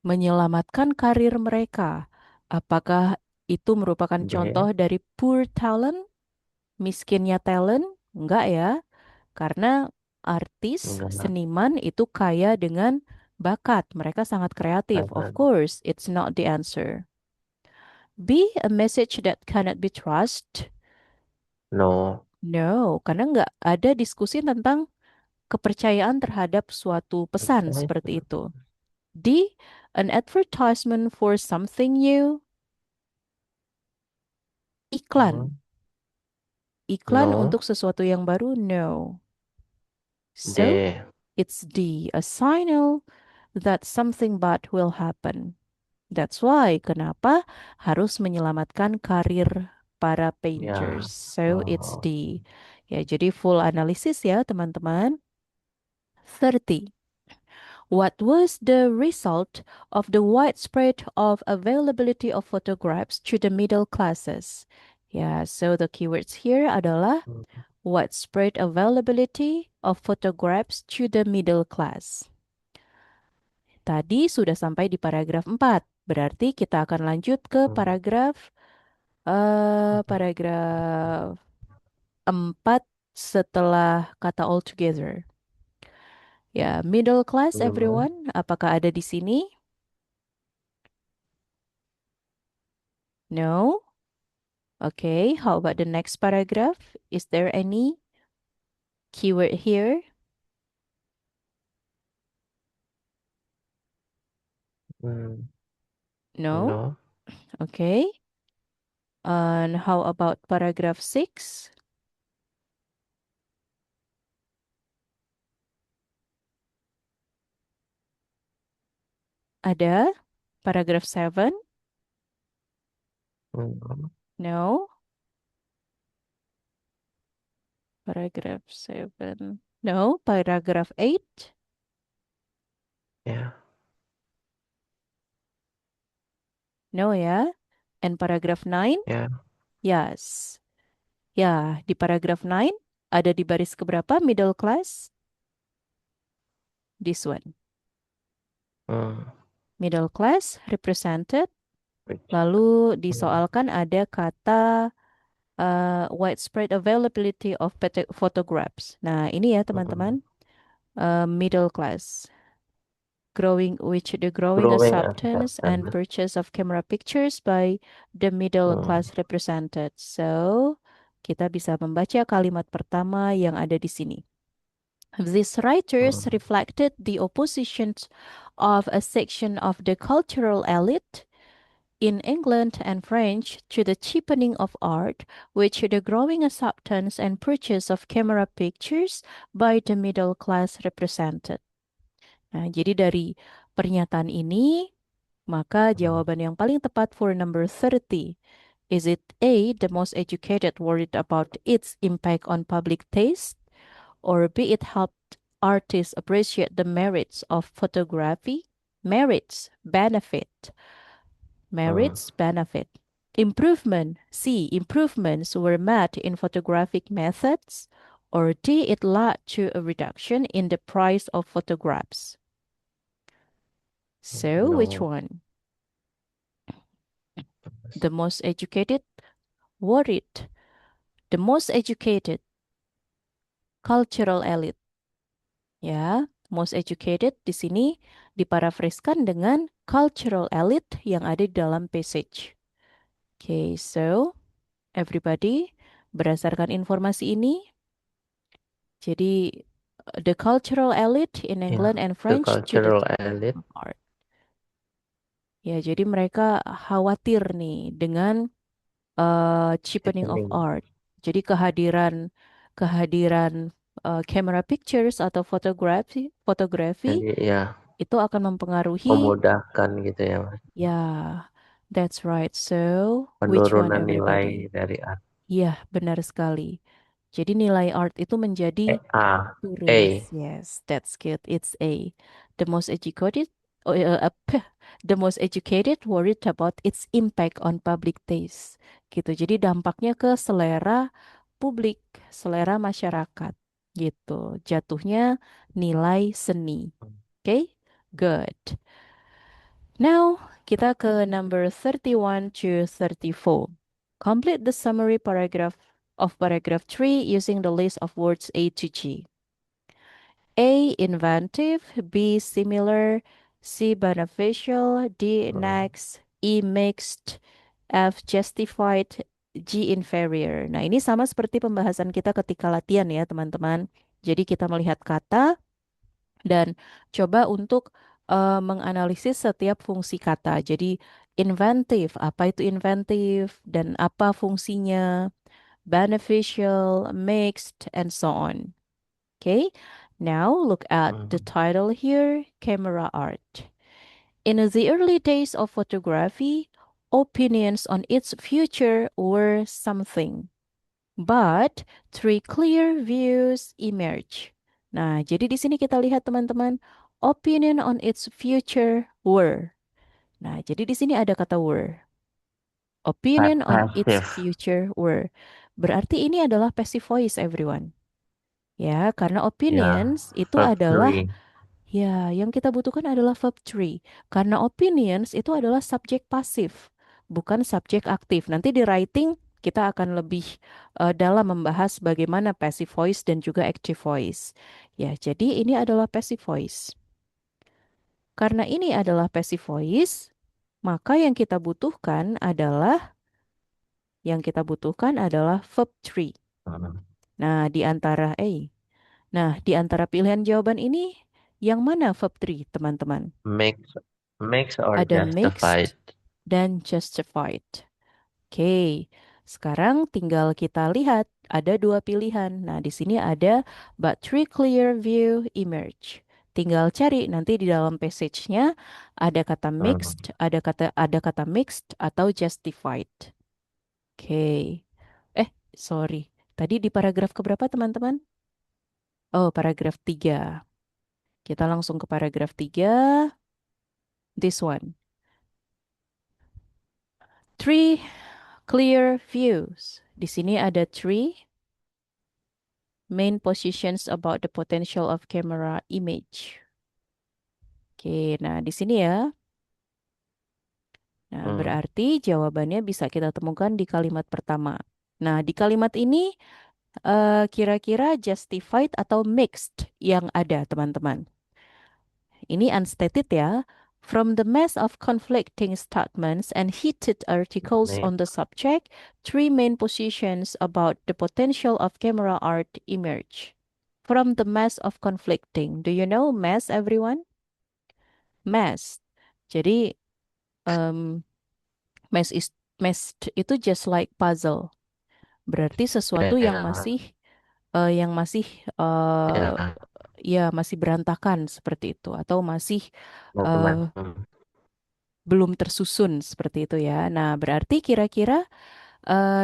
Menyelamatkan karir mereka. Apakah itu merupakan B. contoh dari poor talent, miskinnya talent? Enggak ya. Karena artis, Enggak. seniman itu kaya dengan bakat. Mereka sangat kreatif. Of course, it's not the answer. B, a message that cannot be trusted. No. No, karena nggak ada diskusi tentang kepercayaan terhadap suatu pesan seperti itu. D, an advertisement for something new. Iklan. Iklan No. untuk sesuatu yang baru? No. So, D. it's D, a signal that something bad will happen. That's why kenapa harus menyelamatkan karir para painters. Ya. So it's Oh. D. Ya, jadi full analisis ya teman-teman. 30. What was the result of the widespread of availability of photographs to the middle classes? Ya, so the keywords here adalah widespread availability of photographs to the middle class. Tadi sudah sampai di paragraf 4. Berarti kita akan lanjut ke paragraf 4 setelah kata all together. Ya, middle class Gimana? everyone, apakah ada di sini? No? Okay, how about the next paragraph? Is there any keyword here? Hmm. No? No. Okay. And how about paragraph 6? Ada paragraph 7? Mm, No. Paragraph 7. No. Paragraph 8? yeah, No ya. And paragraph 9? yeah. Yes. Ya, di paragraph 9 ada di baris keberapa middle class? This one. Mm, Middle class represented. which, Lalu mm, disoalkan ada kata widespread availability of photographs. Nah, ini ya mm, teman-teman. Middle class. The growing growing acceptance and acceptance. purchase of camera pictures by the middle Mm, class represented. So, kita bisa membaca kalimat pertama yang ada di sini. These writers mm, reflected the opposition of a section of the cultural elite in England and French to the cheapening of art, which the growing acceptance and purchase of camera pictures by the middle class represented. Nah, jadi dari pernyataan ini, maka mm, jawaban yang paling tepat for number 30. Is it A, the most educated worried about its impact on public taste? Or B, it helped artists appreciate the merits of photography? Merits, benefit. mm. Merits, benefit. Improvement, C, improvements were made in photographic methods. Or D, it led to a reduction in the price of photographs. So, which No. one? The most educated, worried. The most educated, cultural elite. Ya, most educated di sini diparafraskan dengan cultural elite yang ada di dalam passage. Okay, so everybody, berdasarkan informasi ini, jadi the cultural elite in Yeah, England and the French to the cultural elite. art. Ya, jadi mereka khawatir nih dengan cheapening of Cheapening. art. Jadi kehadiran kehadiran camera pictures atau fotografi Jadi ya itu akan mempengaruhi. memudahkan gitu ya, Mas. Yeah, that's right. So, which one Penurunan nilai everybody? dari art. Iya, benar sekali. Jadi nilai art itu menjadi A. turun. A. Yes, that's good. It's A. The most educated, the most educated worried about its impact on public taste. Gitu. Jadi dampaknya ke selera publik, selera masyarakat. Gitu. Jatuhnya nilai seni. Okay? Good. Now, kita ke number 31 to 34. Complete the summary paragraph of paragraph 3 using the list of words A to G. A, inventive. B, similar. C, beneficial. D, Hmm. next. E, mixed. F, justified. G, inferior. Nah, ini sama seperti pembahasan kita ketika latihan ya, teman-teman. Jadi kita melihat kata dan coba untuk menganalisis setiap fungsi kata. Jadi inventive, apa itu inventive dan apa fungsinya, beneficial, mixed, and so on. Okay, now look at the Hmm. title here, camera art. In the early days of photography, opinions on its future were something. But three clear views emerge. Nah, jadi di sini kita lihat teman-teman, opinion on its future were. Nah, jadi di sini ada kata were. Opinion on its Passive. future were. Berarti ini adalah passive voice everyone. Ya, karena Ya, opinions itu verb adalah, 3. ya, yang kita butuhkan adalah verb three. Karena opinions itu adalah subjek pasif, bukan subjek aktif. Nanti di writing kita akan lebih dalam membahas bagaimana passive voice dan juga active voice. Ya, jadi ini adalah passive voice. Karena ini adalah passive voice, maka yang kita butuhkan adalah verb three. Hmm. Nah, di antara pilihan jawaban ini, yang mana verb three, teman-teman? Makes, makes or Ada justified. mixed dan justified. Oke, sekarang tinggal kita lihat ada dua pilihan. Nah, di sini ada but three clear view emerge. Tinggal cari nanti di dalam passage-nya ada kata Hmm. mixed, ada kata mixed atau justified. Oke. Sorry. Tadi di paragraf keberapa, teman-teman? Oh, paragraf 3. Kita langsung ke paragraf 3. This one. Three clear views. Di sini ada three main positions about the potential of camera image. Oke, nah di sini ya. Nah, Hmm. berarti jawabannya bisa kita temukan di kalimat pertama. Nah, di kalimat ini kira-kira justified atau mixed yang ada, teman-teman? Ini unstated ya. From the mass of conflicting statements and heated articles Nih, on the subject, three main positions about the potential of camera art emerge. From the mass of conflicting. Do you know mass, everyone? Mass. Jadi, um, mass is mass itu just like puzzle. Berarti sesuatu yang ya, masih eh, ya, ya masih berantakan seperti itu atau masih teman-teman. eh, belum tersusun seperti itu ya. Nah, berarti kira-kira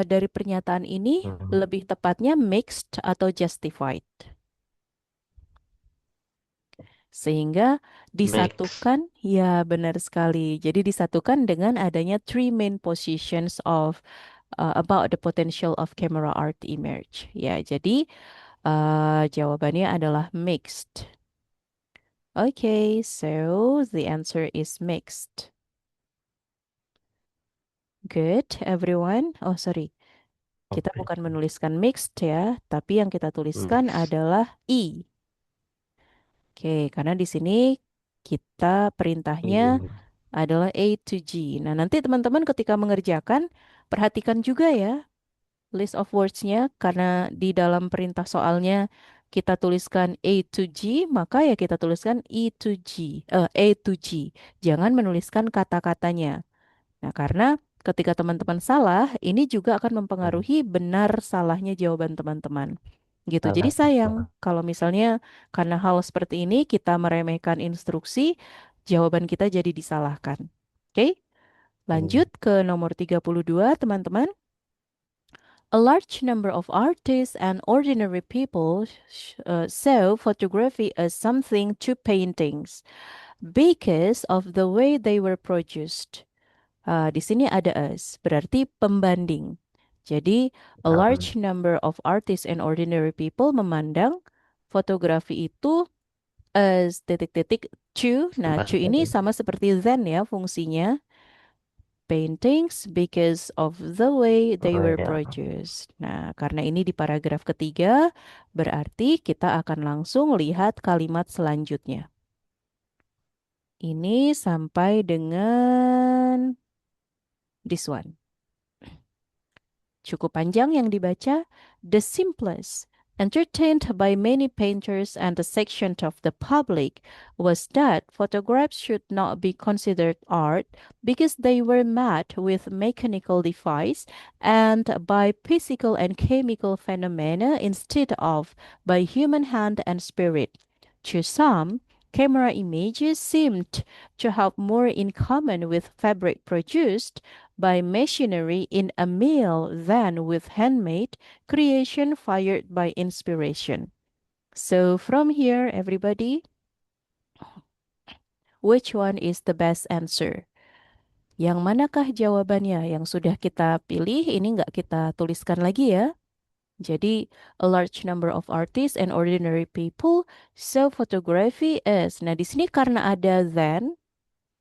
dari pernyataan ini Hmm. lebih tepatnya mixed atau justified. Sehingga Mix. disatukan, ya benar sekali. Jadi disatukan dengan adanya three main positions of about the potential of camera art image. Ya, jadi jawabannya adalah mixed. Okay, so the answer is mixed. Good, everyone. Oh, sorry. Kita Oke. bukan menuliskan mixed ya, tapi yang kita tuliskan Mix. adalah I. Oke, karena di sini kita perintahnya Iya. adalah A to G. Nah, nanti teman-teman ketika mengerjakan, perhatikan juga ya list of words-nya, karena di dalam perintah soalnya kita tuliskan A to G, maka ya kita tuliskan A to G. Jangan menuliskan kata-katanya. Nah, karena ketika teman-teman salah, ini juga akan Hmm. mempengaruhi benar salahnya jawaban teman-teman. Gitu. Jadi Salah. sayang Salah. kalau misalnya karena hal seperti ini kita meremehkan instruksi, jawaban kita jadi disalahkan. Oke? Hmm. Lanjut ke nomor 32, teman-teman. A large number of artists and ordinary people saw photography as something to paintings because of the way they were produced. Di sini ada as, berarti pembanding. Jadi, a Um, large number of artists and ordinary people memandang fotografi itu as titik-titik to. Nah, Tempat to ini tadi. sama seperti then ya fungsinya. Paintings because of the way they Oh were ya. produced. Nah, karena ini di paragraf ketiga, berarti kita akan langsung lihat kalimat selanjutnya. Ini sampai dengan this one. Cukup panjang yang dibaca. The simplest, entertained by many painters and a section of the public, was that photographs should not be considered art because they were made with mechanical device and by physical and chemical phenomena instead of by human hand and spirit. To some, camera images seemed to have more in common with fabric produced by machinery in a mill than with handmade creation fired by inspiration. So, from here, everybody, which one is the best answer? Yang manakah jawabannya yang sudah kita pilih? Ini nggak kita tuliskan lagi ya. Jadi, a large number of artists and ordinary people saw photography as. Nah, di sini karena ada then,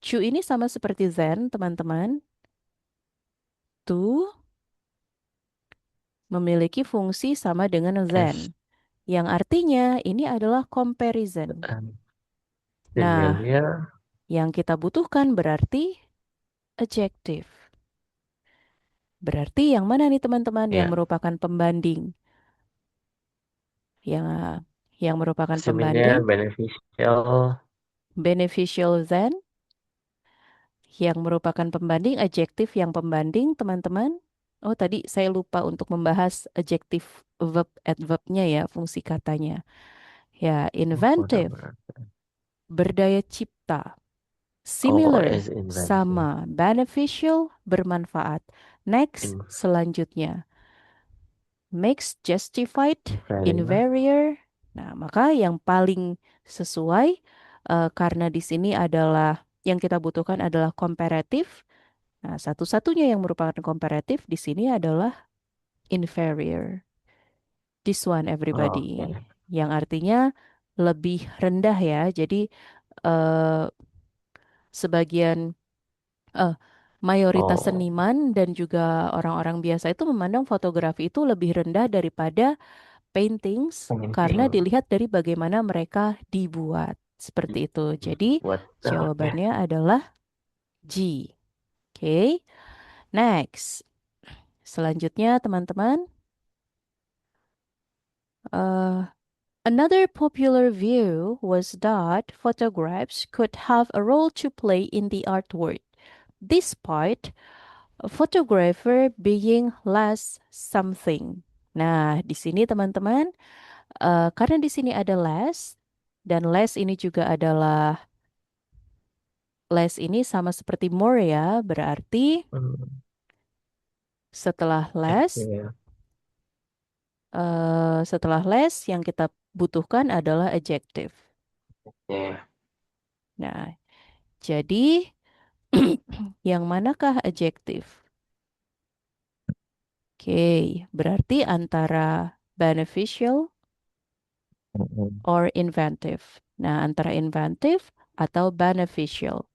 to ini sama seperti then, teman-teman. To memiliki fungsi sama dengan As then. Yang artinya ini adalah comparison. and Nah, familiar. yang kita butuhkan berarti adjective. Berarti yang mana nih teman-teman yang Ya. merupakan pembanding? Yang yang merupakan Similar, pembanding beneficial. beneficial then, yang merupakan pembanding adjektif yang pembanding teman-teman. Oh, tadi saya lupa untuk membahas adjektif verb adverbnya ya, fungsi katanya. Ya, Oh, udah inventive. berarti. berdaya cipta. Oh, Similar, is inventing. sama. Beneficial, bermanfaat. Next, In selanjutnya. Makes, justified, inferior. inferior. Nah, maka yang paling sesuai karena di sini adalah yang kita butuhkan adalah komparatif. Nah, satu-satunya yang merupakan komparatif di sini adalah inferior. This one Oh, everybody. okay. Yang artinya lebih rendah ya. Jadi eh, sebagian eh, mayoritas Oh, seniman dan juga orang-orang biasa itu memandang fotografi itu lebih rendah daripada paintings karena painting. dilihat dari bagaimana mereka dibuat. Seperti itu. Jadi What? Okay. jawabannya adalah G. Oke. Next. Selanjutnya teman-teman. eh, Another popular view was that photographs could have a role to play in the artwork, despite a photographer being less something. Nah, di sini teman-teman, karena di sini ada less, dan less ini juga adalah less ini sama seperti more ya, berarti Hmm, setelah less, okay. setelah less yang kita butuhkan adalah adjective. Yeah. Nah, jadi yang manakah adjektif? Oke, berarti antara beneficial Mm-mm. or inventive. Nah, antara inventive atau beneficial.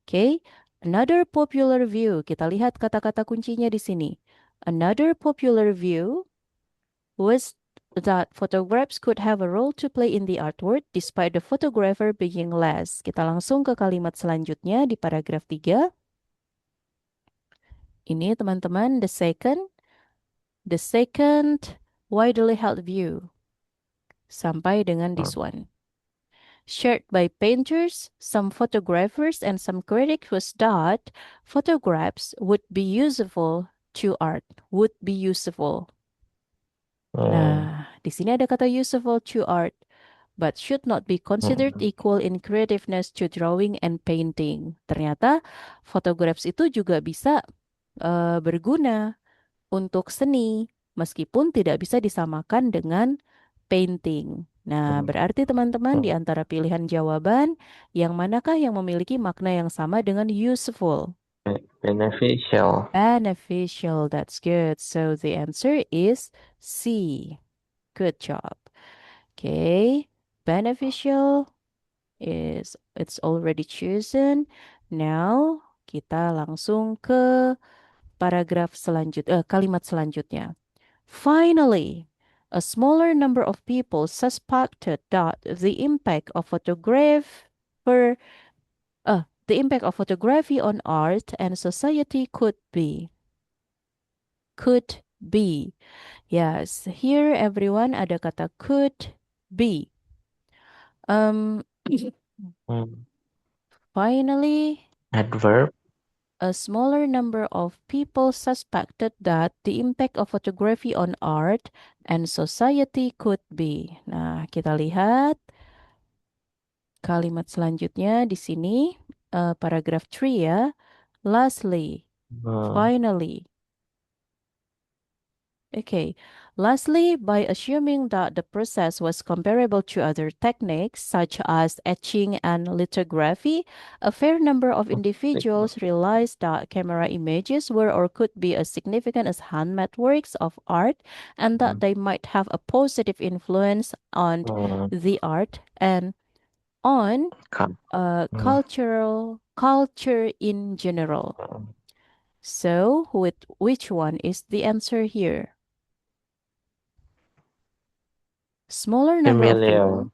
Oke, another popular view. Kita lihat kata-kata kuncinya di sini. Another popular view was that photographs could have a role to play in the artwork despite the photographer being less. Kita langsung ke kalimat selanjutnya di paragraf 3. Ini teman-teman, the second widely held view sampai dengan this Mm, one. Shared by painters, some photographers, and some critics was that photographs would be useful to art, would be useful. mm, Nah, di sini ada kata useful to art, but should not be considered mm, equal in creativeness to drawing and painting. Ternyata photographs itu juga bisa berguna untuk seni, meskipun tidak bisa disamakan dengan painting. Nah, mm, berarti teman-teman di mm. antara pilihan jawaban, yang manakah yang memiliki makna yang sama dengan useful? Beneficial. Beneficial, that's good. So the answer is C. Good job. Okay, beneficial is it's already chosen. Now, kita langsung ke kalimat selanjutnya. Finally, a smaller number of people suspected that the impact of photography on art and society could be. Yes, here everyone ada kata could be. Um, Mm. finally, Adverb. a smaller number of people suspected that the impact of photography on art and society could be. Nah, kita lihat kalimat selanjutnya di sini, paragraf 3 ya. Lastly, Mm, finally. Okay. Lastly, by assuming that the process was comparable to other techniques such as etching and lithography, a fair number of individuals realized that camera images were or could be as significant as handmade works of art and that mm, they might have a positive influence on mm, the art and on come. Mm, culture in general. mm. So, which one is the answer here? Smaller number of Familiar. people.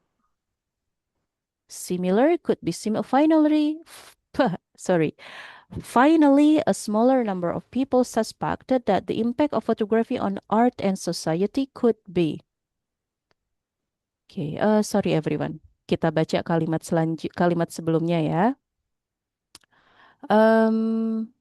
Similar could be similar. Finally, sorry. Finally, a smaller number of people suspected that the impact of photography on art and society could be. Okay, sorry everyone. Kita baca kalimat sebelumnya ya. Um,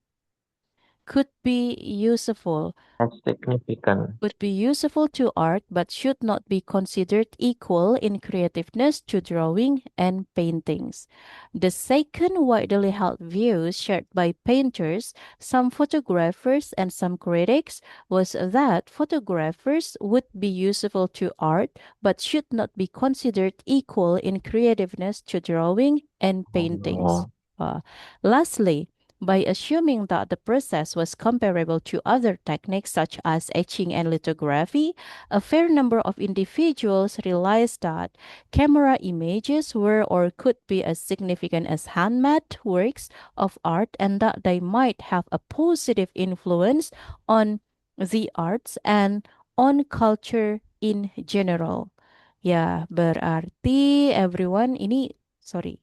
could be useful That's significant. would be useful to art but should not be considered equal in creativeness to drawing and paintings. The second widely held view shared by painters, some photographers, and some critics was that photographers would be useful to art but should not be considered equal in creativeness to drawing and paintings. Oh, Uh, Lastly, by assuming that the process was comparable to other techniques such as etching and lithography, a fair number of individuals realized that camera images were or could be as significant as handmade works of art and that they might have a positive influence on the arts and on culture in general. Ya, berarti everyone ini, sorry,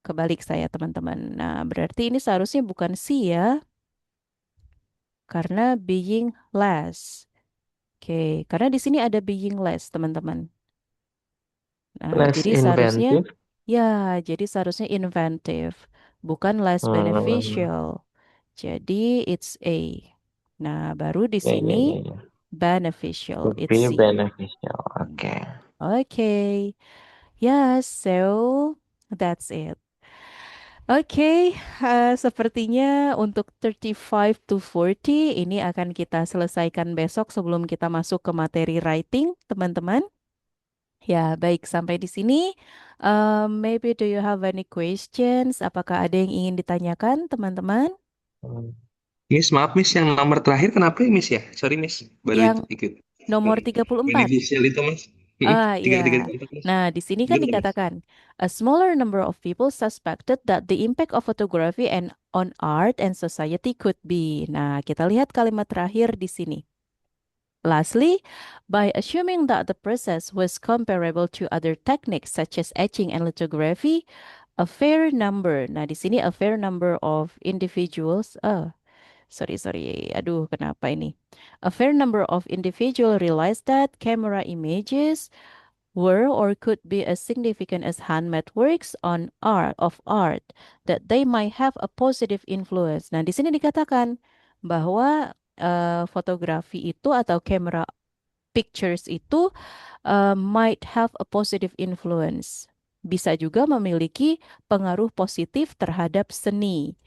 kebalik saya teman-teman. Nah, berarti ini seharusnya bukan C ya, karena being less. Oke, karena di sini ada being less, teman-teman. Nah, less jadi seharusnya inventive. ya, jadi seharusnya inventive, bukan less Hmm. beneficial. Jadi it's A. Nah, baru di Yeah, sini yeah, yeah, yeah. beneficial, Could it's be C. beneficial. Hmm. Okay. Oke, ya, so that's it. Oke, sepertinya untuk 35 to 40 ini akan kita selesaikan besok sebelum kita masuk ke materi writing, teman-teman. Ya, baik sampai di sini. Maybe do you have any questions? Apakah ada yang ingin ditanyakan, teman-teman? Hmm. Miss, maaf Miss, yang nomor terakhir kenapa ya Miss ya? Sorry Miss, baru Yang ikut. nomor Sorry. 34. Beneficial itu Mas. Iya. Tiga, tiga, empat Mas. Nah, di sini kan Gimana Mas? dikatakan, a smaller number of people suspected that the impact of photography and on art and society could be. Nah, kita lihat kalimat terakhir di sini. Lastly, by assuming that the process was comparable to other techniques such as etching and lithography, a fair number. Nah, di sini a fair number of individuals. Sorry. Aduh, kenapa ini? A fair number of individuals realized that camera images were or could be as significant as handmade works on art that they might have a positive influence. Nah, di sini dikatakan bahwa fotografi itu atau camera pictures itu might have a positive influence. Bisa juga memiliki pengaruh positif terhadap seni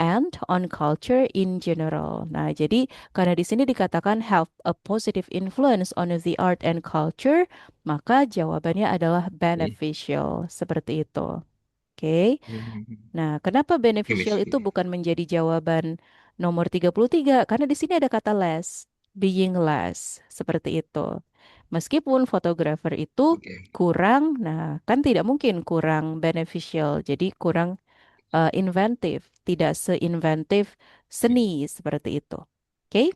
and on culture in general. Nah, jadi karena di sini dikatakan have a positive influence on the art and culture, maka jawabannya adalah Iya. beneficial. Seperti itu. Oke. Hmm. Nah, kenapa Oke Miss. beneficial itu bukan menjadi jawaban nomor 33? Karena di sini ada kata less, being less, seperti itu. Meskipun fotografer itu Oke. kurang, nah kan tidak mungkin kurang beneficial, jadi kurang inventif, tidak seinventif seni seperti itu. Oke?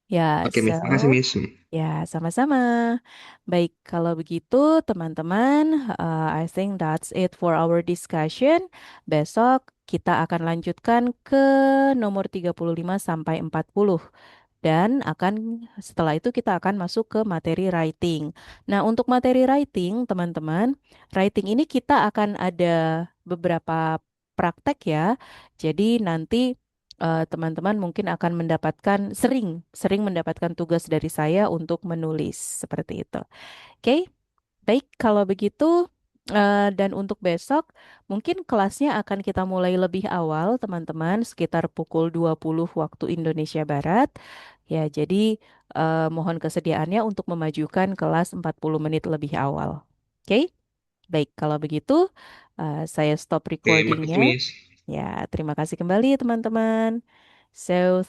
Ya, Oke Miss, makasih so Miss. ya, sama-sama. Baik, kalau begitu, teman-teman, I think that's it for our discussion. Besok kita akan lanjutkan ke nomor 35 sampai 40. Dan setelah itu kita akan masuk ke materi writing. Nah, untuk materi writing, teman-teman, writing ini kita akan ada beberapa praktek ya. Jadi nanti teman-teman mungkin akan sering mendapatkan tugas dari saya untuk menulis seperti itu. Oke, baik kalau begitu dan untuk besok mungkin kelasnya akan kita mulai lebih awal teman-teman sekitar pukul 20 waktu Indonesia Barat. Ya, jadi mohon kesediaannya untuk memajukan kelas 40 menit lebih awal. Oke, baik kalau begitu saya stop Oke, makasih recordingnya. Miss. Ya, terima kasih kembali teman-teman. So,